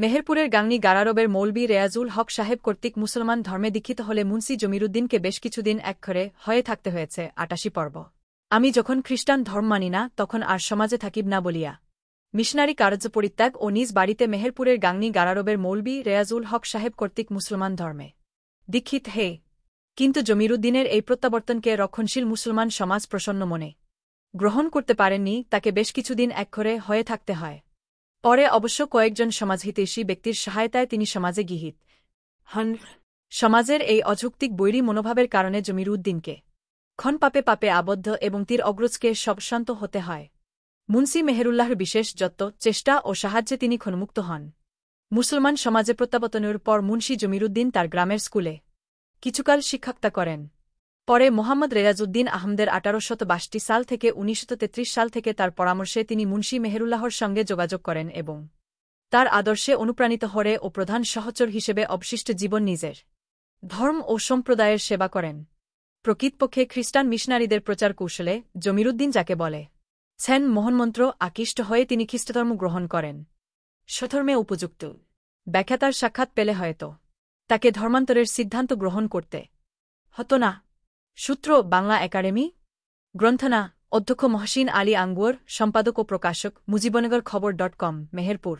মেহেরপুরের গাংনী গারারবের মৌলবি রেয়াজুল হক সাহেব কর্তৃক মুসলমান ধর্মে দীক্ষিত হলে মুন্সি জমিরুদ্দিনকে বেশ কিছুদিন একঘরে হয়ে থাকতে হয়েছে। ৮৮ পর্ব। আমি যখন খ্রিস্টান ধর্ম মানি না তখন আর সমাজে থাকিব না বলিয়া মিশনারি কার্য পরিত্যাগ ও নিজ বাড়িতে মেহেরপুরের গাংনী গারারবের মৌলবি রেয়াজুল হক সাহেব কর্তৃক মুসলমান ধর্মে দীক্ষিত হে। কিন্তু জমিরুদ্দিনের এই প্রত্যাবর্তনকে রক্ষণশীল মুসলমান সমাজ প্রসন্ন মনে গ্রহণ করতে পারেননি, তাকে বেশ কিছুদিন একঘরে হয়ে থাকতে হয়। পরে অবশ্য কয়েকজন সমাজহিতৈষী ব্যক্তির সহায়তায় তিনি সমাজে গৃহীত হন। সমাজের এই অযৌক্তিক বৈরী মনোভাবের কারণে জমিরুদ্দিনকে ক্ষণ পাপে পাপে আবদ্ধ এবং তীর অগ্রজকে সবশান্ত হতে হয়। মুন্সি মেহেরুল্লাহর বিশেষ যত্ন, চেষ্টা ও সাহায্যে তিনি ক্ষণমুক্ত হন। মুসলমান সমাজে প্রত্যাবর্তনের পর মুন্সি জমিরুদ্দিন তার গ্রামের স্কুলে কিছুকাল শিক্ষকতা করেন। পরে মোহাম্মদ রেয়াজউদ্দিন আহমদের ১৮৬২ সাল থেকে ১৯৩৩ সাল থেকে তার পরামর্শে তিনি মুন্সি মেহেরুল্লাহর সঙ্গে যোগাযোগ করেন এবং তার আদর্শে অনুপ্রাণিত হরে ও প্রধান সহচর হিসেবে অবশিষ্ট জীবন নিজের ধর্ম ও সম্প্রদায়ের সেবা করেন। প্রকৃতপক্ষে খ্রিস্টান মিশনারিদের প্রচার কৌশলে জমিরুদ্দিন যাকে বলে ছেন মোহনমন্ত্র আকৃষ্ট হয়ে তিনি খ্রিস্টধর্ম গ্রহণ করেন। স্বধর্মে উপযুক্ত ব্যাখ্যা তার সাক্ষাৎ পেলে হয়তো তাকে ধর্মান্তরের সিদ্ধান্ত গ্রহণ করতে হতো না। সূত্র বাংলা একাডেমি। গ্রন্থনা অধ্যক্ষ মহসিন আলী আঙ্গুর, সম্পাদক ও প্রকাশক মুজিবনগর খবর.com, মেহেরপুর।